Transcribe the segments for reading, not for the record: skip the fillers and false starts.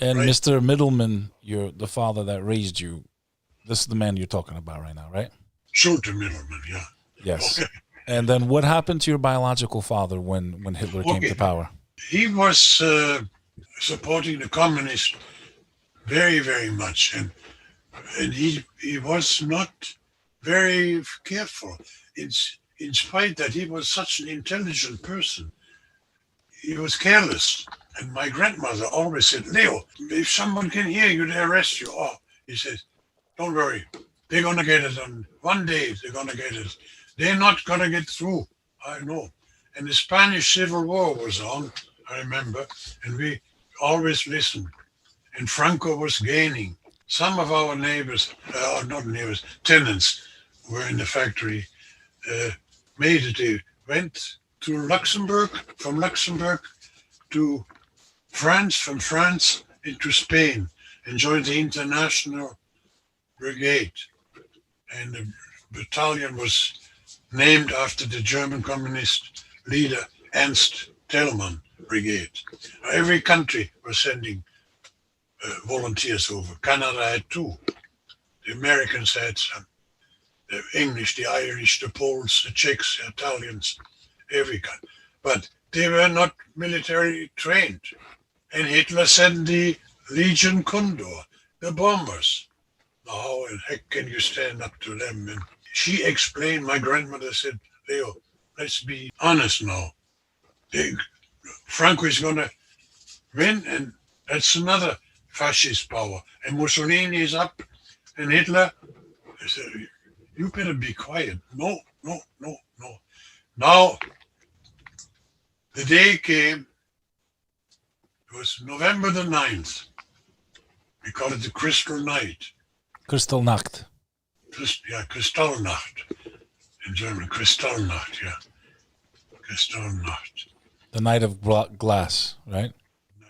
And right? Mr. Middelmann, the father that raised you. This is the man you're talking about right now, right? Schulte Middelmann, yeah. Yes. Okay, And then what happened to your biological father when Hitler came to okay. power? He was supporting the communists very, very much, and he was not very careful. In spite that he was such an intelligent person, he was careless. And my grandmother always said, Leo, if someone can hear you, they arrest you. Oh, he said, don't worry. They're going to get it on one day. They're going to get it. They're not going to get through. I know. And the Spanish Civil War was on, I remember, and we always listened. And Franco was gaining. Some of our neighbors, not neighbors, tenants were in the factory, uh, made it. They went to Luxembourg, from Luxembourg to France, from France into Spain, and joined the International Brigade. And the battalion was named after the German communist leader Ernst Thälmann Brigade. Every country was sending volunteers over. Canada had two. The Americans had some. The English, the Irish, the Poles, the Czechs, the Italians, every country. But they were not military trained. And Hitler sent the Legion Condor, the bombers. Now, how in heck can you stand up to them? And she explained, my grandmother said, Leo, let's be honest now. They, Franco is going to win, and that's another fascist power. And Mussolini is up, and Hitler, I said, you better be quiet. No, no, no, no. Now, the day came, it was November the 9th. We call it the Crystal Night. Kristallnacht. Yeah, Kristallnacht. In German, Kristallnacht, yeah. Kristallnacht. The night of glass, right?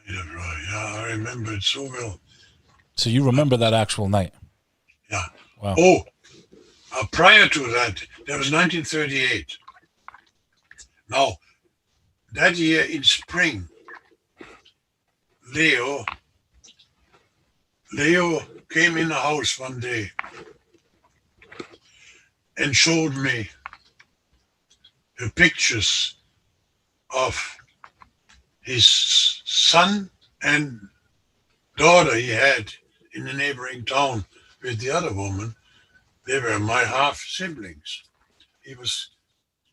Yeah, right. Yeah, I remember it so well. So you remember that actual night? Yeah. Wow. Oh, prior to that, that was 1938. Now, that year in spring, Leo came in the house one day and showed me the pictures of his son and daughter he had in the neighboring town with the other woman. They were my half siblings. He was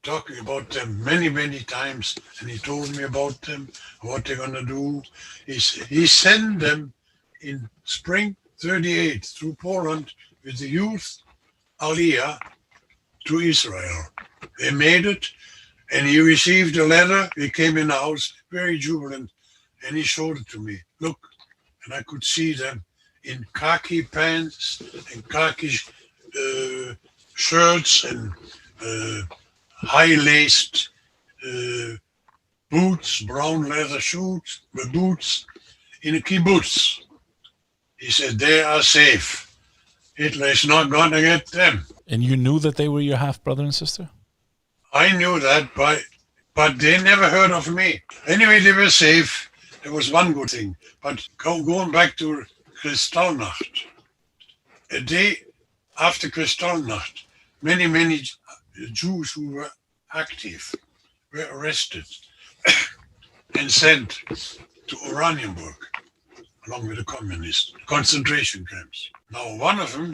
talking about them many, many times, and he told me about them, what they're going to do. He sent them in spring 38 through Poland with the youth Aliyah to Israel. They made it, and he received a letter. He came in the house very jubilant, and he showed it to me. Look, and I could see them in khaki pants and khaki shirts and high-laced boots, brown leather shoes, boots, in a kibbutz. He said, they are safe. Hitler is not going to get them. And you knew that they were your half brother and sister? I knew that, but they never heard of me. Anyway, they were safe. There was one good thing. But going back to Kristallnacht, a day after Kristallnacht, many, many Jews who were active were arrested and sent to Oranienburg along with the communist concentration camps. Now, one of them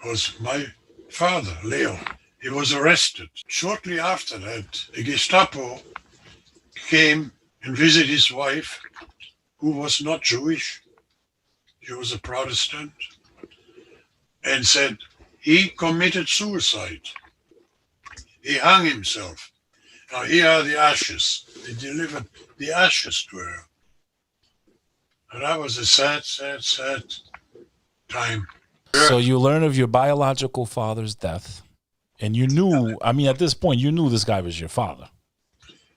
was my father, Leo. He was arrested. Shortly after that, the Gestapo came and visited his wife, who was not Jewish. She was a Protestant, and said he committed suicide. He hung himself. Now, here are the ashes. They delivered the ashes to her. And that was a sad, sad, sad time. So you learn of your biological father's death, and you knew, I mean, at this point, you knew this guy was your father.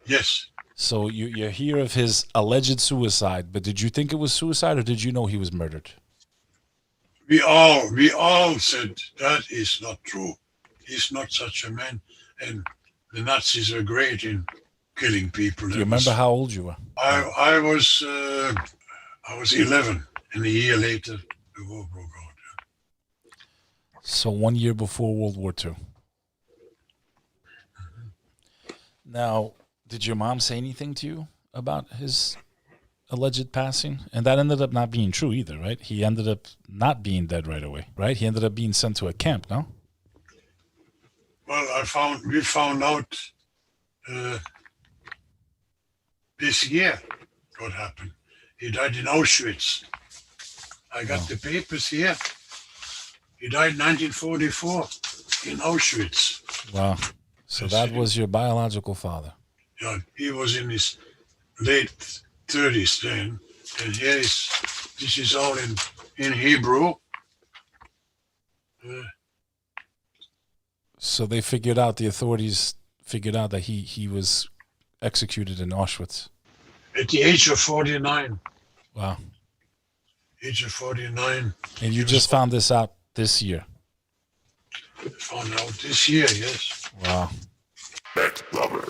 Yes. So you hear of his alleged suicide, but did you think it was suicide, or did you know he was murdered? We all said that is not true. He's not such a man. And the Nazis were great in killing people. Do you remember how old you were? I was I was 11, and a year later, the war broke out. So 1 year before World War II. Now, did your mom say anything to you about his alleged passing? And that ended up not being true either, right? He ended up not being dead right away, right? He ended up being sent to a camp, no? Well, we found out this year what happened. He died in Auschwitz. I got the papers here. He died 1944 in Auschwitz. Wow. So that was your biological father. Yeah, he was in his late 30s then. And here this is all in Hebrew. So they figured out, the authorities figured out that he was executed in Auschwitz. At the age of 49. Wow. Age of 49. And you just found this out this year? Found out this year, yes. Wow. Next Brother.